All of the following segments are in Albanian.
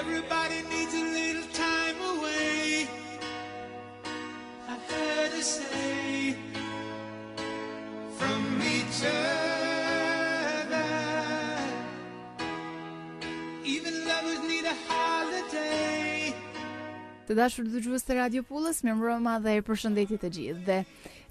Everybody needs a little time away. I heard her say from each other. Even lovers need a holiday. Të dashur dëgjues të Radio Pullës, mirëmbrëma dhe përshëndetje të gjithë. Dhe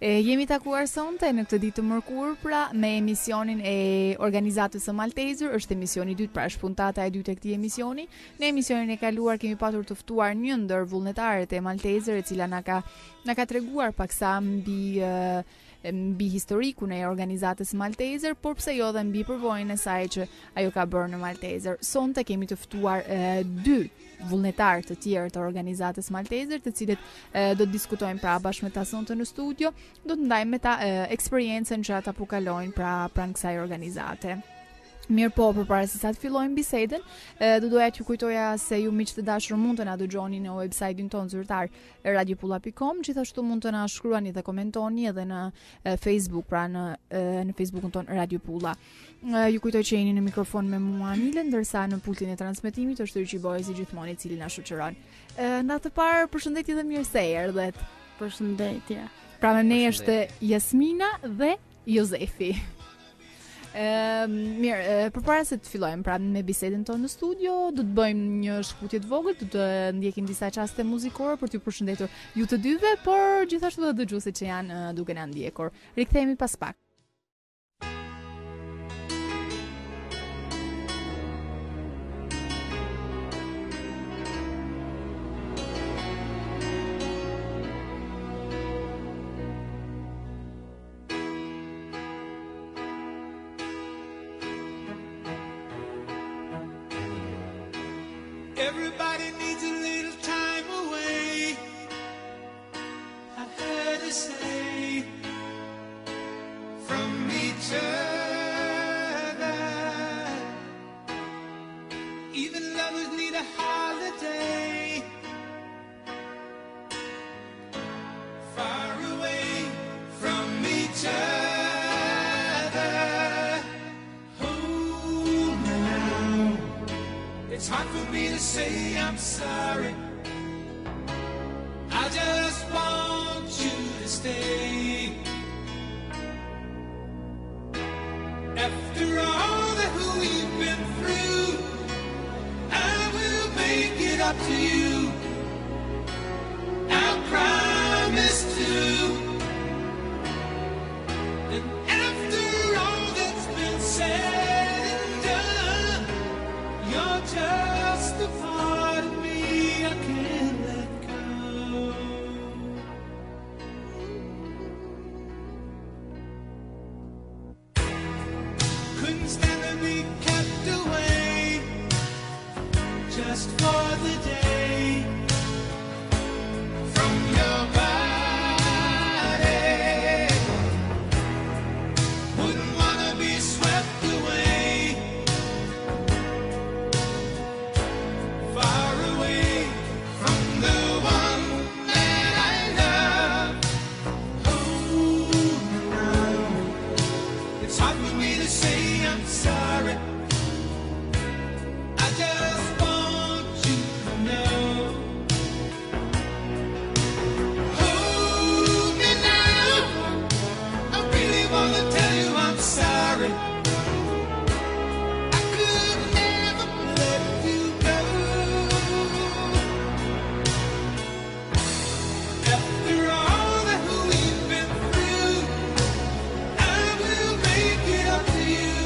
jemi takuar sonte në këtë ditë të mërkurë pra me emisionin e organizatës së Malteser. Është emisioni i dytë, pra është puntata e dytë e këtij emisioni. Në emisionin e kaluar kemi patur të ftuar një ndër vullnetarët e Malteser, e cila na ka treguar paksa mbi historikun e organizatës Malteser, por pse jo dhe mbi përvojën e saj që ajo ka bërë në Malteser. Sonte kemi të ftuar dy vullnetarë të tjerë të organizatës Malteser, të cilët do të diskutojmë pra bashkë me ta sonte në studio, do të ndajmë me ta eksperiencën që ata po kalojnë pra pranë kësaj organizate. Mirë po, përpara se sa të fillojmë bisedën, do doja t'ju kujtoja se ju miq të dashur mund të na dëgjoni në website-in tonë zyrtar radiopulla.com, gjithashtu mund të na shkruani dhe komentoni edhe në Facebook, pra në Facebookun tonë Radio Pulla. Ju kujtoj që jeni në mikrofon me mua Anile, ndërsa në pultin e transmetimit është Ryqi Boj si gjithmonë, i cili na shoqëron. Nga të parë, përshëndetje dhe mirë se erdhet. Përshëndetje. Pra me ne është Jasmina dhe Jozefi. Mirë, përpara se të fillojmë pra me bisedën tonë në studio, do të bëjmë një shkputje të vogël, do të ndjekim disa çaste muzikore për t'ju përshëndetur ju të dyve, por gjithashtu edhe dëgjuesit që janë duke na ndjekur. Rikthehemi pas pak. Everybody needs a little time away. I heard her say from each other. Even lovers need a holiday. Far away from each other. Hold me now. It's hard for me to say I'm sorry. I just want you to stay. After all that we've been through, I will make it up to you. I promise to. And after all that's been said and done, you're just a part of me I can't let go. Couldn't stand to be kept away just for the day from your body. Wouldn't wanna be swept away. Far away from the one that I love. Oh, no. It's hard for me to say I'm sorry. I just want you to know. Hold me now. I really wanna tell you I'm sorry. I could never let you go. After all that we've been through, I will make it up to you.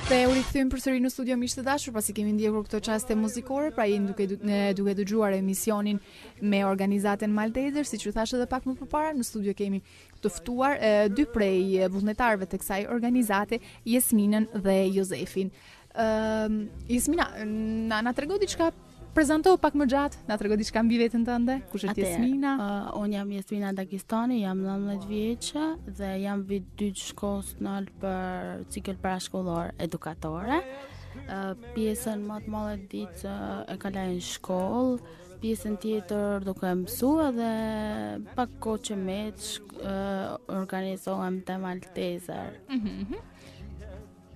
Dhe u rikthym përsëri në studio miq të dashur, pasi kemi ndjekur këto çaste muzikore, pra jeni duke dëgjuar emisionin me organizatën Malteser, siç ju thash edhe pak më përpara, në studio kemi të ftuar dy prej vullnetarëve të kësaj organizate, Jesminën dhe Jozefin. Jesmina, na trego diçka, prezantohu pak më gjatë, na trego diçka mbi veten tënde, kush është Jesmina? Unë jam Jesmina Dagestani, jam 19 vjeçë dhe jam vit 2 shkollës nal për cikël parashkollor edukatore. Pjesën më të madhe ditë e kaloj në shkollë, pjesën tjetër duke mësuar dhe pak kohë që organizohem te Malteser.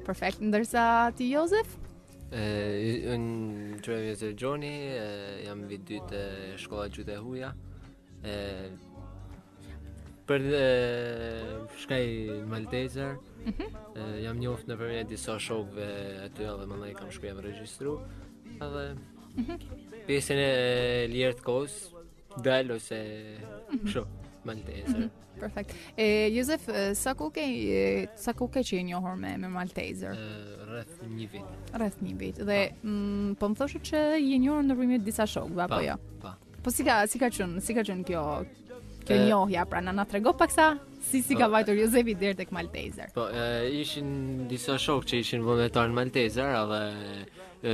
Perfekt, ndërsa ti Jozef? Unë quhem Jozef Gjoni, jam vit 2 të shkolla Gjuhë e Huja. Për shkaj Malteser, jam njoft nëpërmjet disa shokëve aty edhe më kam shkuar jam regjistru. Edhe pjesën e lirë të kohës dal ose kështu Malteser. Perfekt. Jozef, sa kohë ke që je njohur me Malteser? Rreth 1 vit. Rreth 1 vit. Dhe po më thoshe që je njohur nëpërmjet disa shokëve apo jo? Po si ka qenë kjo njohja, pra na trego pak sa si ka vajtur Jozefi deri tek Malteser. Po, ishin disa shokë që ishin vullnetar në Malteser edhe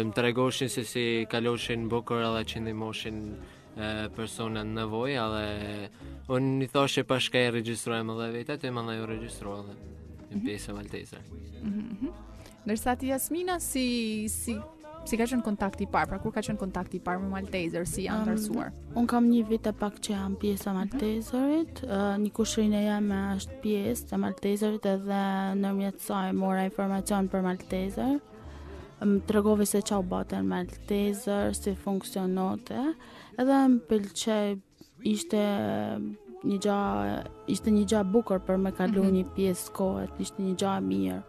më tregoshin se si kaloshin bukur edhe që ndihmoshin persona në nevojë, edhe unë i thoshe pas ka e regjistruem edhe vetë, atë më u regjistrua edhe në pjesë Malteser. Ndërsa ti Jasmina, si ka qenë kontakti i parë, pra kur ka qenë kontakti i parë me Malteser, si janë ndërsuar? Unë kam 1 vit e pak që jam pjesë e Malteserit, një kushrinë jeme është pjesë e Malteserit edhe nëpërmjet saj mora informacion për Malteser. Më tregovi se çau baten Malteser, si funksiononte, edhe më pëlqej, ishte një gjë bukur për me kalu një pjesë kohët, ishte një gjë e mirë.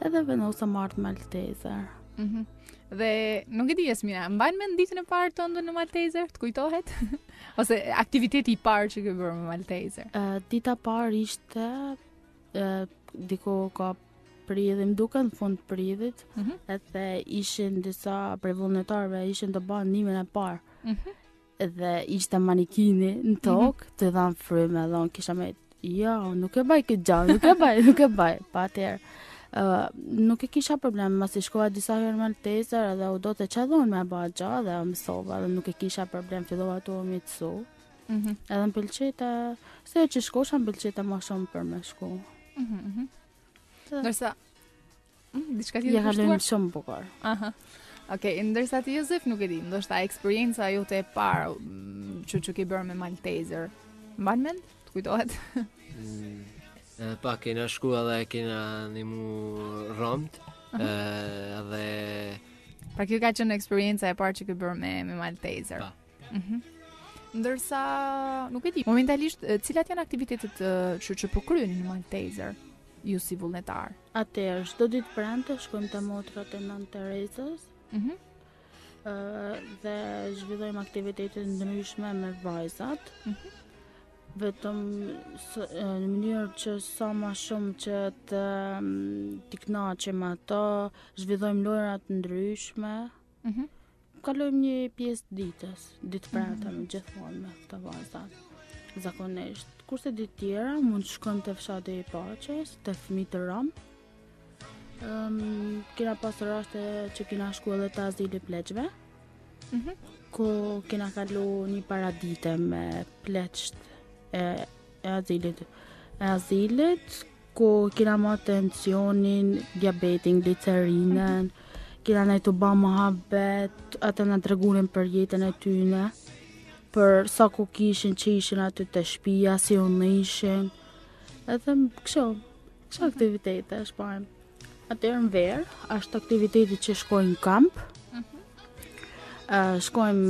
Edhe vendosa marrë Malteser. Dhe nuk e di Jasmina, mbajnë mend ditën e parë tënde në Malteser, të kujtohet? Ose aktiviteti i parë që ke bërë me Malteser? Dita parë ishte diku ka pridhim duke në fund pridhit, edhe ishin disa prej vullnetarëve ishin të banë nimin e parë. Dhe ishte manikini në tokë, të dhanë frymë edhe unë kisha me nuk e baj këtë gjallë, nuk e baj, pa atëherë. Nuk e kisha problem, masi shkova disa herë Malteser edhe u do të çadhon me bë gjallë dhe mësova dhe nuk e kisha problem, fillova të u mësu. Edhe më pëlqejte, se që shkosha më pëlqejte më shumë për me shku. Ndërsa diçka tjetër ja kalojmë shumë bukur. Okej, ndërsa ti Jozef nuk e di, ndoshta eksperjenca jote e parë që ke bërë me Malteser. Mban mend? Të kujtohet? Pak kena shku edhe kena ndihmu romt, edhe pra kjo ka qenë eksperjenca e parë që ke bërë me Malteser. Ndërsa nuk e di, momentalisht cilat janë aktivitetet që po kryeni në Malteser? Ju si vullnetar. Atëherë, çdo ditë prante shkojmë te motrat e Nën Terezës. Dhe zhvillojmë aktivitete ndryshme me vajzat. Vetëm në mënyrë që sa më shumë që t'i kënaqim ato, zhvillojmë lojra të ndryshme. Kalojmë një pjesë ditës, ditë prante me gjithmonë me këto vajzat. Zakonisht. Kurse ditë tjera mund të shkojmë te fshati i Paqes, te fëmijë të rom. Kena pasur raste që kena shku edhe te azili pleqve, ku kena kalu një paradite me pleqt e azilit, ku kena marrë tensionin, diabetin, glicerinën, kena nejtu ba mohabet, atë na tregunin për jetën e tyne, për sa ku kishin që ishin aty të shtëpia, si unë ishin, edhe kështu aktivitete shpajmë. Atëherë në verë, është aktiviteti që shkojnë në kamp, shkojmë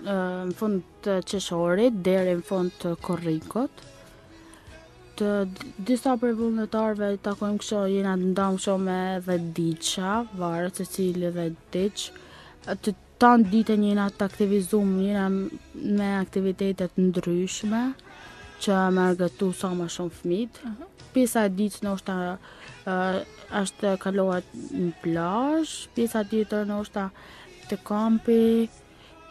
në fund të qeshorit, deri në fund të korrikut. Të disa për vullnetarëve takojmë kështu, jena të ndamë shumë edhe diçka, varet se cili dhe diç. Të tanë ditën jena të aktivizum, jena me aktivitetet ndryshme, që me argëtu sa më shumë fëmijët. Pjesa e ditës ndoshta është kalohet në plazh, pjesa tjetër ndoshta te kampi,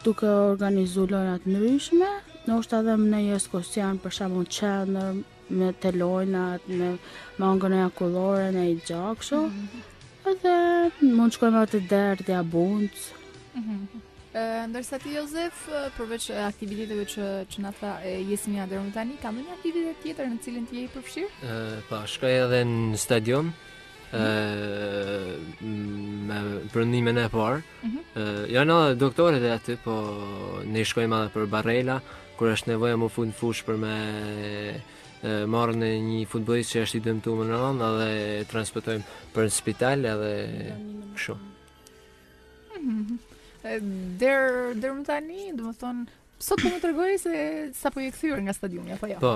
duke organizu lojra të ndryshme, ndoshta edhe në një ekskursion për shembull qendër me te lojnat, me mangën e akullore, në i gjakëshu, edhe mund shkojmë atë derë të Abuncë. Ndërsa ti Jozef, përveç aktiviteteve që na tha Jesmina deri më tani, ka ndonjë aktivitet tjetër në cilin ti je i përfshirë? Po, shkoj edhe në stadion. Me prëndimin e parë. Janë edhe doktorët e aty, po ne shkojmë edhe për barela, kur është nevoja më fut në fush për me marrë në një futbollist që është i dëmtuar në anë edhe transportojmë për në spital edhe kështu. Der më tani, do më thonë, sot po më tregoj se sa po je kthyer nga stadiumi apo jo? Po,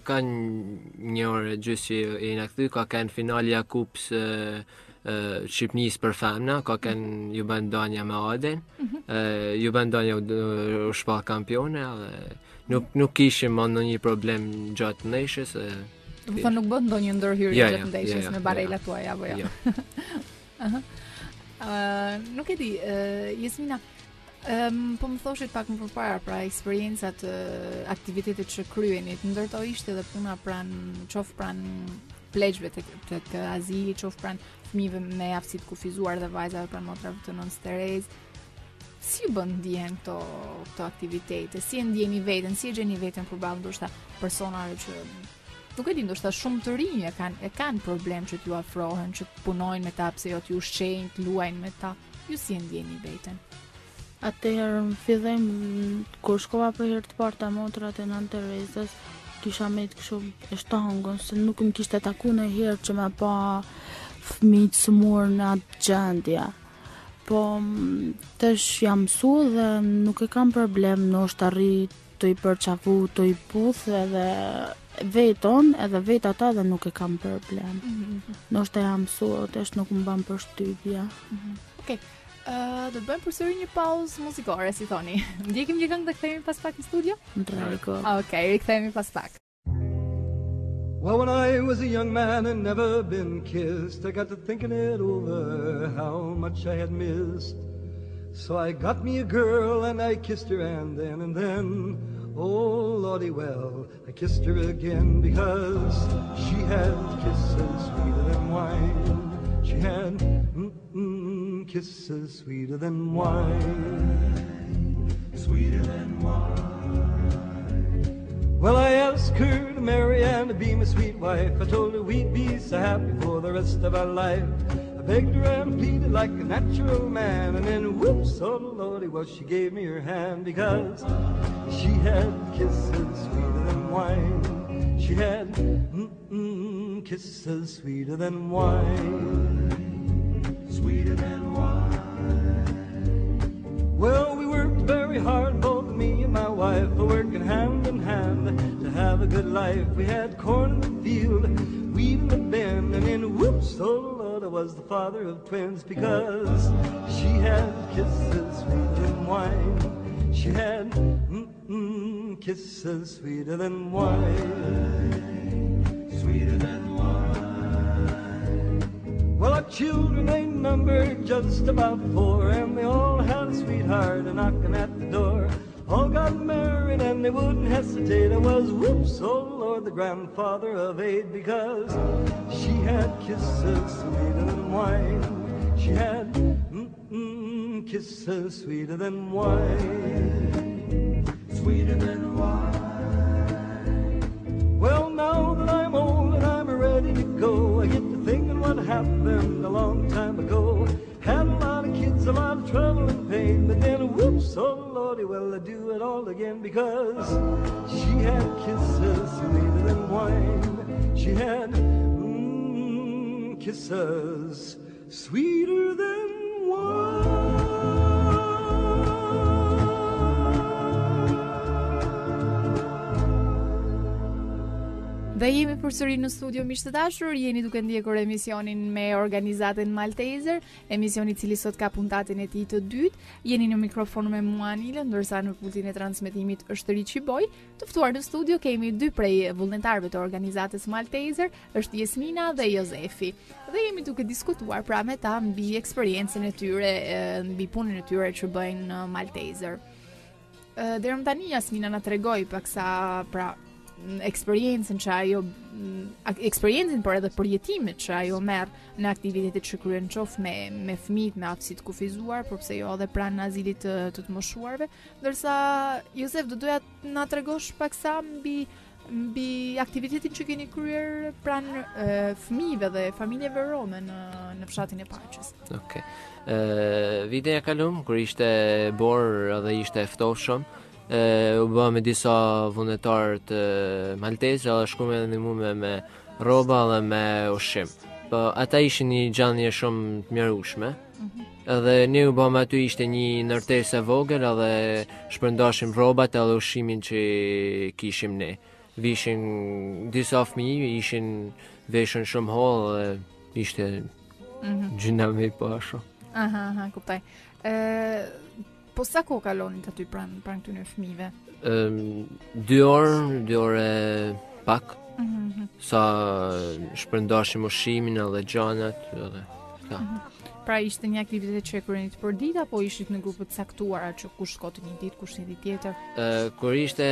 ka një orë gjysmë që jena kthy, ka kanë finalja kupës Shqipënisë për femna, ka kanë ju bën danja me Aden. Ju bën danja u shpall kampione dhe nuk kishim ndonjë problem gjatë ndeshjes. Do të thonë nuk bën ndonjë ndërhyrje gjatë ndeshjes me barelat tuaja apo jo? Nuk e di, Jesmina, po më thoshit pak më përpara pra eksperiencat, aktivitetet që kryeni, ndërto ishte edhe puna qoftë pranë pleqve tek Azi, qoftë pranë fëmijëve me aftësi të kufizuar dhe vajzave pranë motrave të Nons Terez. Si ju bën ndjen këto aktivitete? Si e ndjeni veten? Si e gjeni veten përballë ndoshta personave që nuk e di, ndoshta shumë të rinj e kanë problem që t'ju afrohen, që të punojnë me ta, pse jo t'ju ushqejnë, të luajnë me ta. Ju si e ndjeni veten? Atëherë fillim kur shkova për herë të parë te motrat e Nën Terezës, kisha me të kështu e shtangën, se nuk më kishte taku në herë që me pa fëmijë smur në atë gjendje. Po tash jam mësu dhe nuk e kam problem ndoshta rri të i përqafu, të i puth edhe veton, edhe vet ata dhe nuk e kam problem. Ndoshta jam mësu, tash nuk më bën përshtypje. Okej. Do të bëjmë përsëri një pauzë muzikore, si thoni. Ndjekim një këngë dhe kthehemi pas pak në studio? Okej, rikthehemi pas pak. Well, when I was a young man and never been kissed, I got to thinking it over, how much I had missed. So I got me a girl and I kissed her and then, oh lordy well, I kissed her again because she had kisses sweeter than wine. She had kisses sweeter than wine, sweeter than wine. Well, I asked her to marry and to be my sweet wife. I told her we'd be so happy for the rest of our life. I begged her and pleaded like a natural man, and then whoops, oh lordy, well, she gave me her hand because she had kisses sweeter than wine. She had kisses sweeter than wine, sweeter than wine. Well, we worked very hard, both me and my wife, working hand in hand to have a good life. We had corn in the field, wheat in the bin, and then whoops, oh Lord, I was the father of twins because she had kisses sweeter than wine. She had kisses sweeter than wine, sweeter than wine. Well, our children, they numbered just about 4, and they all had a sweetheart knocking at the door. All got married and they wouldn't hesitate. I was, whoops, oh Lord, the grandfather of 8 because she had kisses sweeter than wine. She had kisses sweeter than wine, sweeter than wine. Well, now that I'm old and I'm ready to go, I get to thinking what happened a long time ago. Had a lot of kids, a lot of trouble and pain, but then whoops, oh lordy, well I do it all again because she had kisses sweeter than wine. She had kisses sweeter than wine. Dhe jemi përsëri në studio miq të dashur, jeni duke ndjekur emisionin me organizatën Malteser, emisioni I cili sot ka puntatën e tij të dytë. Jeni në mikrofon me mua Anila, ndërsa në pultin e transmetimit është Riçi Boj. Të ftuar në studio kemi dy prej vullnetarëve të organizatës Malteser, është Jesmina dhe Jozefi. Dhe jemi duke diskutuar pra me ta mbi eksperiencën e tyre, mbi punën e tyre që bëjnë në Malteser. Deri më tani Jasmina na tregoi paksa pra eksperiencën që ajo eksperiencën por edhe përjetimet që ajo merr në aktivitetet që kryen qoftë me fëmijët me aftësi të kufizuar, por pse jo edhe pranë azilit të moshuarve, ndërsa Josef do doja na tregosh paksa mbi aktivitetin që keni kryer pranë fëmijëve dhe familjeve rome në fshatin e Paqës. Okej. Videja kalum kur ishte bor edhe ishte e ftohshëm. U bë me disa vullnetarë të maltezë edhe shkuam edhe ndihmume me rroba dhe me ushqim. Po ata ishin një gjallje shumë të mjerueshme. Edhe ne u bëm aty ishte një ndërtesë e vogël edhe shpërndashim rrobat edhe ushqimin që kishim ne. Vishin disa fëmijë, ishin veshën shumë hollë dhe ishte gjëna me pasho. Aha, kuptoj. Po sa kohë kalonin aty pranë këtyre fëmijëve? 2 orë pak. Sa shpërndashim ushqimin edhe gjanat edhe ka. Pra ishte një aktivitet që e kryenit për ditë apo ishit në grupe të caktuara që kush shkote një ditë, kush një ditë tjetër? Kur ishte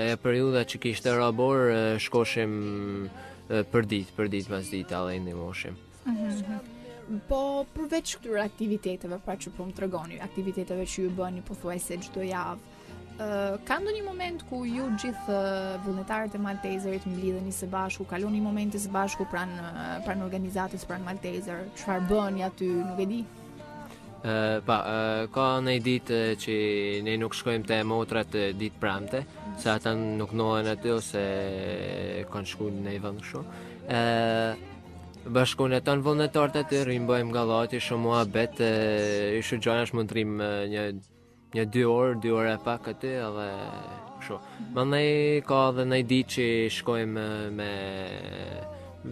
ajo periudha që kishte rabor, shkoshim për ditë pas dite edhe ndihmoshim. Po përveç këtyre aktiviteteve, pra që po më tregoni, aktiviteteve që ju bëni pothuajse çdo javë, ka ndonjë moment ku ju gjithë vullnetarët e Malteserit mblidheni së bashku, kaloni momente së bashku pranë organizatës pranë Malteser, çfarë bëni aty, nuk e di. Ka një ditë që ne nuk shkojmë te motrat ditë pramte, se ata nuk nohen aty ose kanë shku në një vend kështu. Bashkon e tanë vullnetarët aty, bëjmë gallati, shumë muhabet, ishu gjanash mund të rrim një 2 orë e pak aty, edhe kështu. Mandej ka edhe një ditë që shkojmë me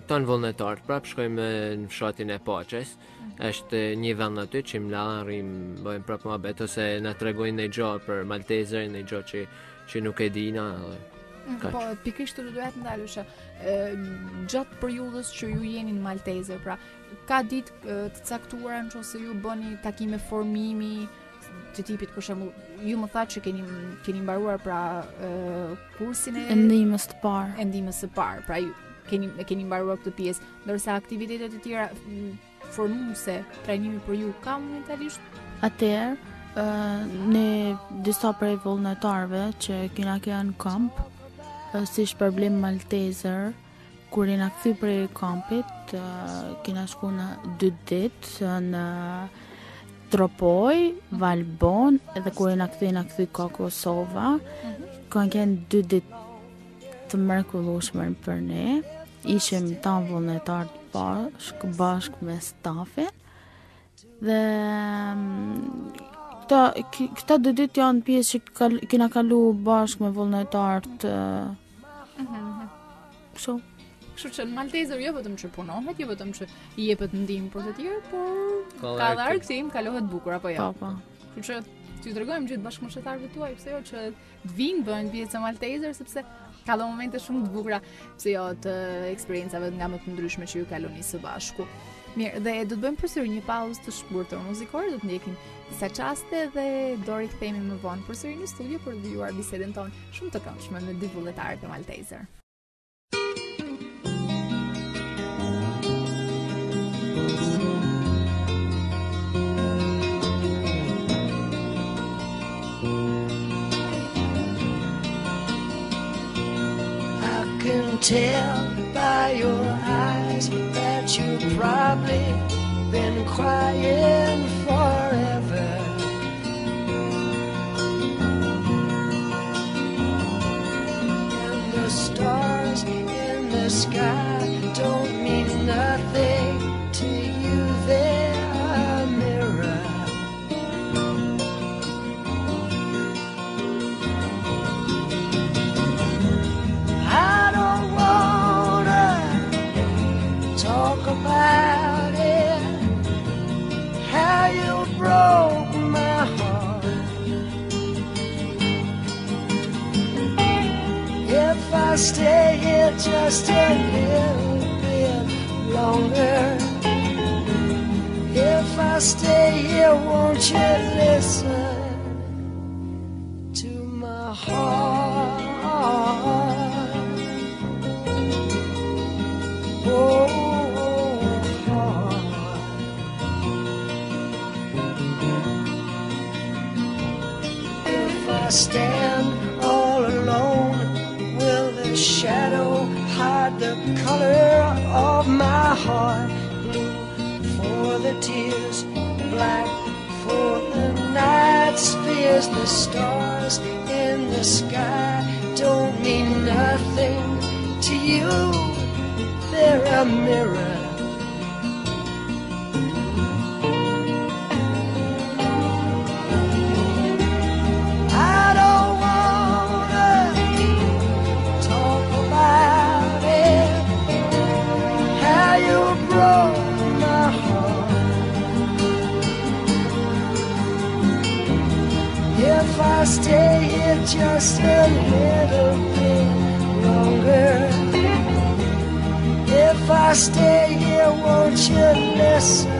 tanë vullnetarët, prap shkojmë në fshatin e Paqës. Është një vend aty që rrim, bëjmë prap muhabet, ose na tregojnë një gjë për Malteserin, një gjë që nuk e dina. Po, pikërisht të doja të ndalësha, gjatë periudhës që ju jeni në Malteser, pra, ka ditë të caktuara nëse ju bëni takime formimi të tipit, për shembull, ju më thatë që keni mbaruar pra kursin e ndihmës të parë. Pra ju keni mbaruar këtë pjesë, ndërsa aktivitetet e tjera formuese, trajnimi për ju ka momentalisht? Atëherë, ne disa prej vullnetarëve që kena në kamp, si shpërblim Malteser, kur jena kthy prej kampit, kena shku në 2 ditë në Tropoj, Valbon, edhe kur jena kthy ka Kosova. Kanë qenë 2 ditë të mrekullueshme për ne. Ishim tan vullnetarë bashkë me stafin. Dhe këta 2 ditë janë pjesë që kena kalu bashkë me vullnetarët. Kështu që në Malteser jo vetëm që punohet, jo vetëm që i jepet ndihmë për të tjerë, por ka dhe argëtim, kalohet bukur apo jo. Po. Kështu që t'ju tregojmë gjithë bashkëmoshetarëve tuaj, pse jo që të vinë bëjnë pjesë e Malteser, sepse ka dhe momente shumë të bukura, pse jo të eksperiencave nga më të ndryshme që ju kaloni së bashku. Mirë, dhe do të bëjmë përsëri një pauzë të shkurtër muzikore, do të ndjekim disa çaste dhe do rikthehemi më vonë përsëri në studio për të vijuar bisedën tonë shumë të këndshme me dy vullnetarët e Malteser. Tell by your eyes that you've probably been crying forever. And the stars in the sky don't mean nothing to you, they're a mirror. I don't want talk about it, how you broke my heart. If I stay here just a little bit longer, if I stay here, won't you listen to my heart? Oh, heart. If I stand all alone, will the shadow hide the color of my heart? Blue for the tears, black for the night's fears. The stars in the sky don't mean nothing to you. They're a mirror. I don't wanna talk about it, how you broke my heart. If I stay here just a little bit longer, if I stay here, won't you listen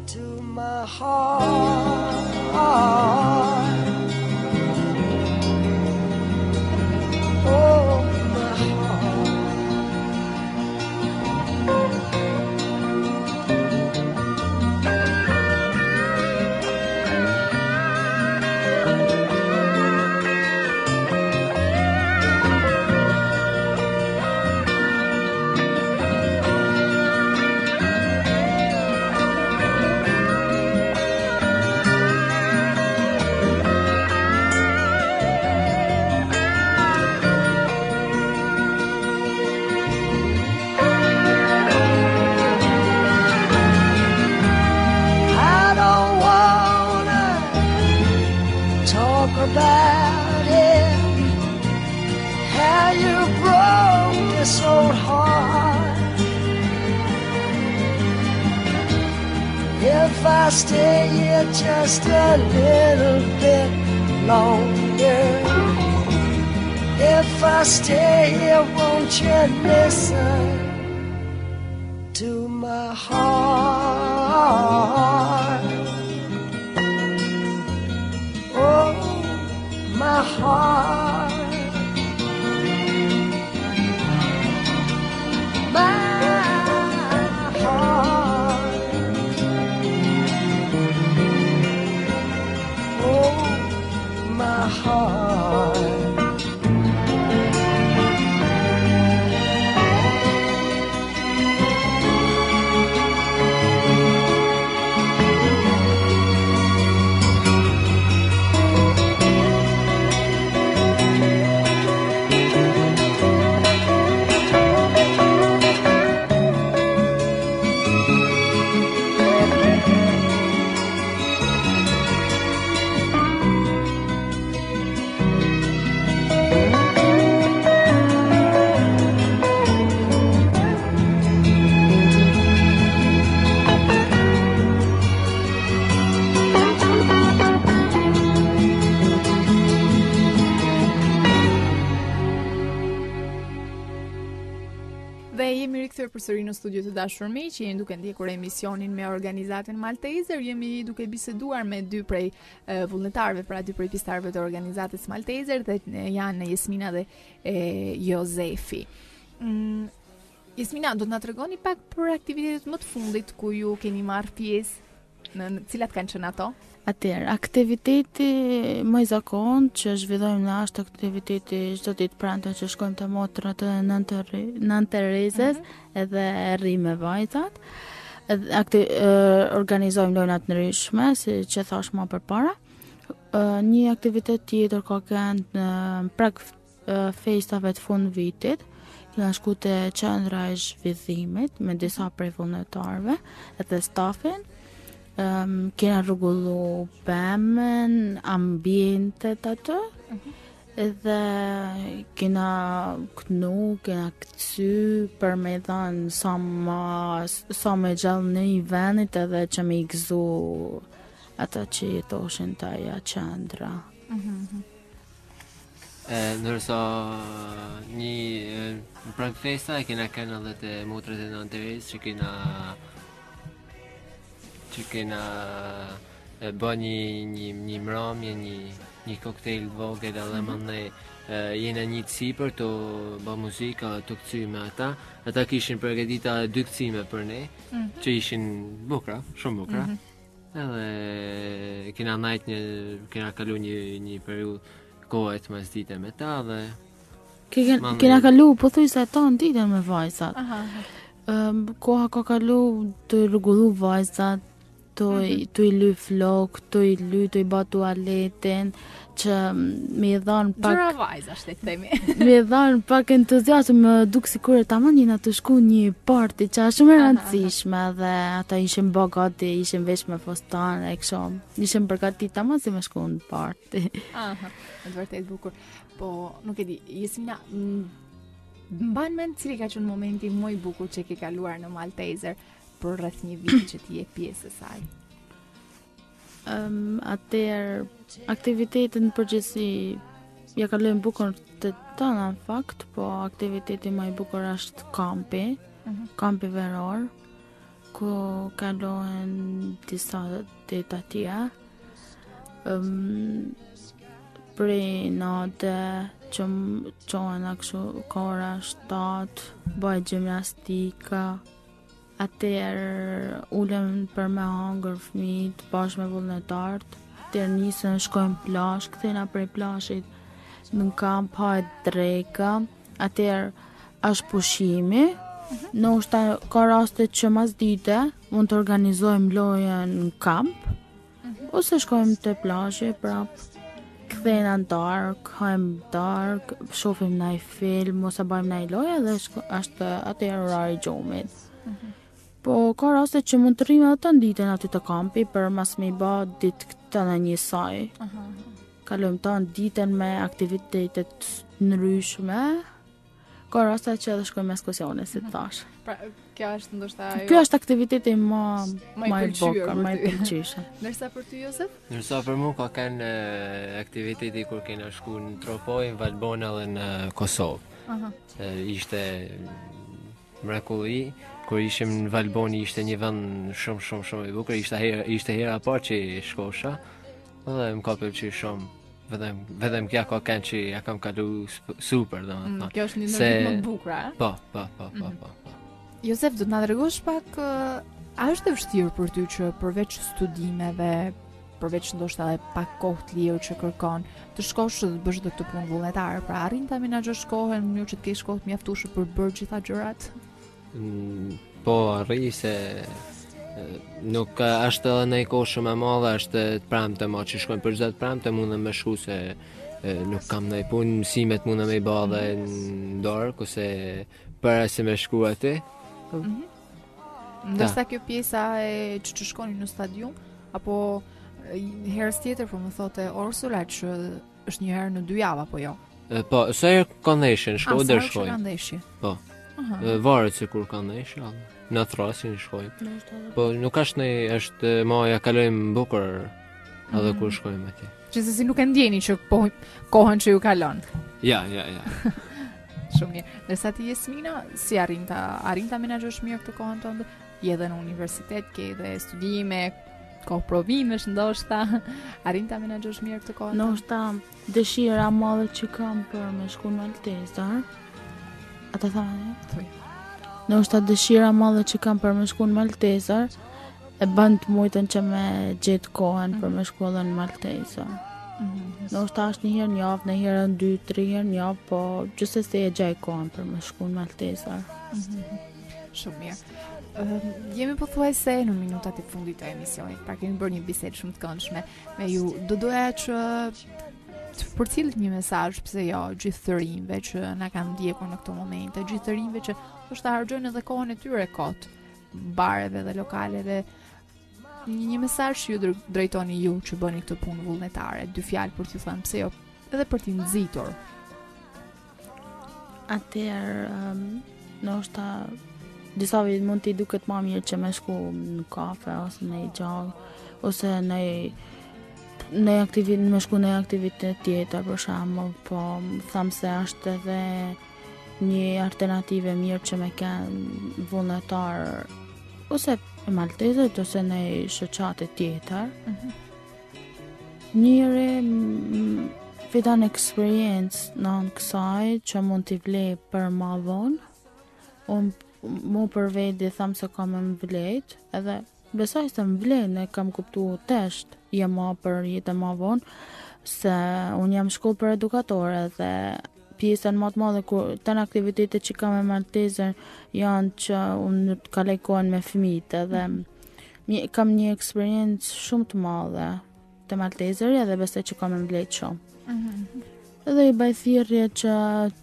to my heart? Oh, my heart. About it, how you broke this old heart. If I stay here just a little bit longer, if I stay here, won't you listen to my heart? Oh, my heart, my heart, oh, my heart. Përsëri në studio të dashur miq, që jeni duke ndjekur emisionin me organizatën Malteser. Jemi duke biseduar me dy prej vullnetarëve, pra dy prej pjesëtarëve të organizatës Malteser, dhe janë Jesmina dhe Jozefi. Jesmina, do të na tregoni pak për aktivitetet më të fundit ku ju keni marrë pjesë, në cilat kanë qenë ato? Atëherë, aktiviteti më i zakontë që zhvillojmë në është aktiviteti çdo ditë prante që shkojmë te motrat e Nën Terezes edhe rrim me vajzat. Organizojmë lojna të ndryshme, si që thash më përpara. Një aktivitet tjetër ka qenë në prag festave të fund vitit. Kena shku te qendra e zhvillimit me disa prej vullnetarëve edhe stafin. Kena rregullu pemën, ambientet atë, Edhe kena kënu, kena këty për me dhanë sa me gjallë në i venit edhe që me i gëzu ata që jetoshin të aja qendra. Ndërsa një prag festa e kena kënë edhe të motrët e Nanteres që kena bë një mramje, një koktejl vogël edhe mandej jena një sipër të bë muzikë të këcy me ata. Ata kishin përgatita 2 këcime për ne, që ishin bukra, shumë bukra. Edhe kena kalu një periudhë kohët mas dite me ta dhe Kena kalu, po thuj se ta në ditën me vajzat. Koha ka kalu të rregullu vajzat, të i ly flok, të i ba tualetin, që me i dhanë pak... Gjëra vajza, themi. Me i dhanë pak entuziasm, më duk sikur tamam jena të shku një party, që është shumë e rëndësishme, dhe ata ishin bë gati, ishin veç me fostan, e kësho, ishin përgatitur tamam si me shku në party. Në të vërtet bukur. Po, nuk e di, Jesmina, mban mend cili ka qenë momenti më i bukur që ke kaluar në Malteser për rreth një viti që ti je pjesë e saj? Atëherë aktivitetin përgjithësi ja kalojmë bukur të tëna në fakt, po aktiviteti më i bukur është kampi, kampi veror, ku kalohen disa dita tjera. Prej natë që qohen akshu kora 7, bëj gjimnastika. Atëherë ulem për me hangër fëmijët bashkë me vullnetarët. Atëherë nisën shkojmë plazh, kthena prej plazhit në kamp hahet dreka. Atëherë është pushimi. Ndoshta ka raste që mas dite mund të organizojmë lojën në kamp, ose shkojmë te plazhi prap. Kthena në dark, hajmë dark, shohim ndaj film ose bëjmë ndaj lojë dhe është atëherë orari i gjumit. Po ka raste që mund të rrimë edhe të ditën aty të kampi për mas me i ba ditë këtë në njësaj. Kalojmë të ditën me aktivitetet ndryshme. Ka raste që edhe shkojmë me ekskursione, si të thash. Pra, kjo është ndoshta Kjo është aktiviteti më i pëlqyer, më i pëlqyeshëm. Ndërsa për ty, Josef? Ndërsa për mu ka kanë aktiviteti kur kena shku në Tropoj, në Valbona dhe në Kosovë. Ishte mrekulli, kur ishim në Valboni ishte një vend shumë i bukur, ishte hera parë që shkosha, dhe më ka pëlqyer shumë. Vetëm kja ka kanë që ja kam kalu super, domethënë. Kjo është një ndërtim më bukur, a? Po. Josef, do të na tregosh pak, a është e vështirë për ty që përveç studimeve, përveç ndoshta edhe pak kohë të lirë që kërkon, të shkosh të bësh edhe këtë punë vullnetare, pra arrin ta menaxhosh kohën në mënyrë që të kesh kohë të mjaftueshme për të bërë gjitha gjërat? Po, arri se nuk është edhe në kohë shumë e madhe, është të premte ma që shkojmë për çdo të premte mundem me shku se nuk kam ndaj punë, mësimet mundem me i bë edhe në darkë ose para se me shku aty. Ndërsa kjo pjesa e që shkoni në stadium, apo herës tjetër, po më thote Ursula që është një herë në 2 javë apo jo? Po, sa herë ka ndeshje, shkoj dhe shkoj. Sa herë ka ndeshje? Po. Varet se kur ka ndeshje, në thrasin shkojmë. Po nuk është maja kalojmë bukur edhe kur shkojmë atje. Që se si nuk e ndjeni që kohën që ju kalon. Ja. Shumë mirë. Ndërsa ti, Jesmina, si arrin ta menaxhosh mirë këtë kohën tënde? Je edhe në universitet, ke edhe studime, kohë provimesh ndoshta. Arrin ta menaxhosh mirë këtë kohën? Ndoshta dëshira e madhe që kam për me shku në Maltesar. Ata thanë? Thuaj. Ndoshta dëshira e madhe që kam për me shku në Maltesar e bën të mujtën që me gjetë kohën për me shku edhe në Maltesar. Ndoshta është një herë në javë, një herë në 2-3 herë në javë, po gjithsesi e gjej kohën për me shku në Maltesar. Shumë mirë. Jemi pothuajse në minutat e fundit të emisionit, pra kemi bërë një bisedë shumë të këndshme me ju. Do doja që të përcjellit një mesazh, pse jo, gjithë të rinjve që na kanë ndjekur në këto momente, gjithë të rinjve që është harxojnë edhe kohën e tyre kot, bareve dhe lokaleve. Një mesazh që ju drejtoni ju që bëni këtë punë vullnetare, 2 fjalë për t'ju thënë pse jo, edhe për t'i nxitur. Atëherë, ndoshta disa vjet mund t'i duket më mirë që me shku në kafe ose në gjallë ose me shku në aktivitet tjetër për shembull, po them se është edhe një alternativë mirë që me kanë vullnetar ose maltezët ose në shoqate tjetër. Njëri fiton eksperiencë në kësaj që mund t'i vlej për ma vonë. Unë mu për veti tham se kam më vlejt, edhe besoj se më vlejnë, e kam kuptu tesht jema për jetë ma vonë, se unë jam shkoll për edukatore dhe pjesën më të madhe të në aktivitetet që kam me maltezën janë që unë kaloj kohën me fëmijët edhe kam një eksperiencë shumë të madhe të maltezëri edhe besoj që kam më vlejt shumë. Edhe i baj thirrje që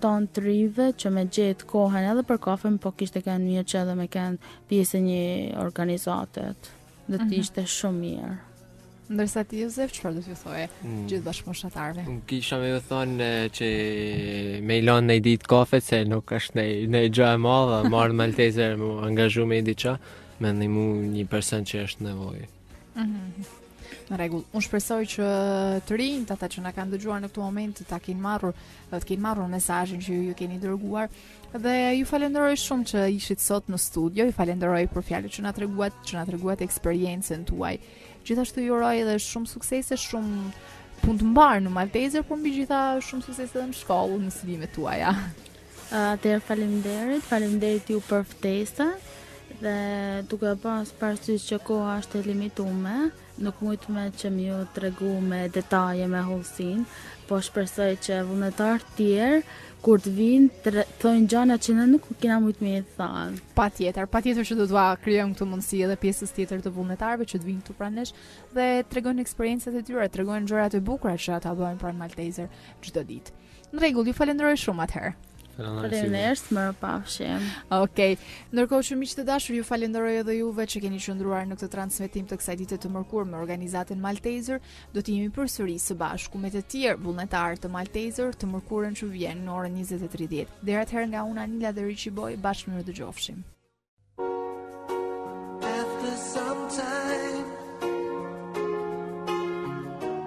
tonë të rive që me gjetë kohën edhe për kafen, po kishte kanë mirë që edhe me kanë pjesë një organizatet dhe t'ishte shumë mirë. Ndërsa ti Josef, çfarë do t'ju thoje gjithë bashkëmoshatarëve? Kisha me ju thonë që me i lanë në i ditë kafet, se nuk është në i gjë e madhe, marrë maltezer mu angazhu me i diqa, me në mu një person që është nevojë. Në rregull, unë shpresoj që të rinjt, ata që na kanë dëgjuar në këtë moment, të kenë marrur mesazhin që ju keni dërguar. Dhe ju falenderoj shumë që ishit sot në studio, ju falenderoj për fjalët që na treguat eksperiencën tuaj. Gjithashtu ju uroj edhe shumë suksese, shumë punë të mbarë në Maltezer, por mbi gjitha shumë suksese edhe në shkollë, në studimet tuaja. Atëherë faleminderit ju për ftesën dhe duke pas parasysh që koha është e limituar, nuk mujtme që m'ju tregu me detaje me hollësin, po shpresoj që vullnetarë tjerë kur të vinë thojnë gjana që ne nuk kena mujt me i thënë. Patjetër që do t'ua krijojmë këtë mundësi edhe pjesës tjetër të vullnetarëve që të vinë këtu pranë nesh dhe tregojnë eksperiencat e tyre, tregojnë gjërat e bukura që ata bëjnë pranë Maltezer çdo ditë. Në rregull, ju falenderoj shumë atëherë. Faleminderit, mirupafshim. Okej. Ndërkohë që miq të dashur, ju falenderoj edhe juve që keni qëndruar në këtë transmetim të kësaj dite të mërkurë me organizatën Maltezer. Do të jemi përsëri së bashku me të tjerë vullnetarë të Maltezer të mërkurën që vjen në orën 20:30. Deri atëherë nga unë Anila dhe Richie Boy, bashkë mirë dëgjofshim. After some time,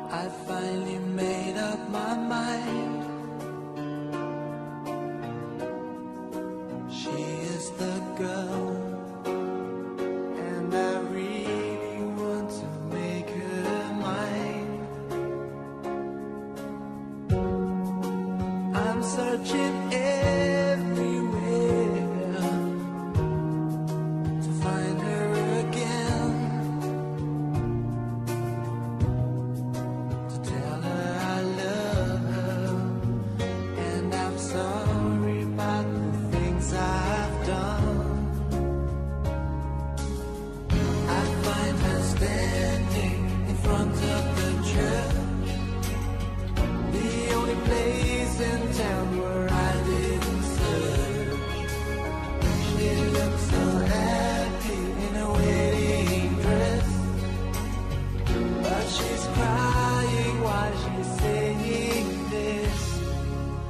I finally made up my mind. She is the girl, and I really want to make her mine. I'm searching everywhere to find her again, to tell her I love her, and I'm sorry about the things I've done. I find her standing in front of the church, the only place in town where I didn't search. She looks so happy in a wedding dress, but she's crying while she's saying this.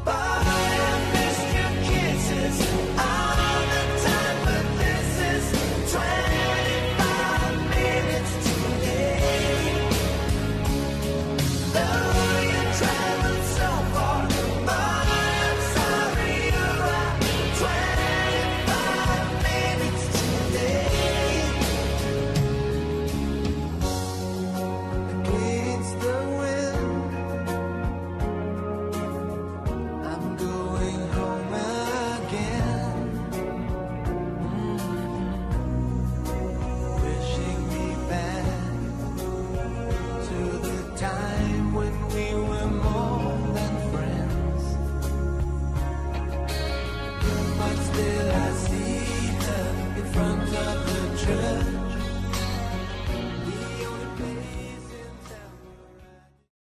But I missed your kisses all the time, but this is 25 minutes too late. Though you traveled so far, but I'm sorry you're at 25 minutes too late. Against the wind, I'm going home again. Wishing me back to the time when we were more than friends. But still I see her in front of the church,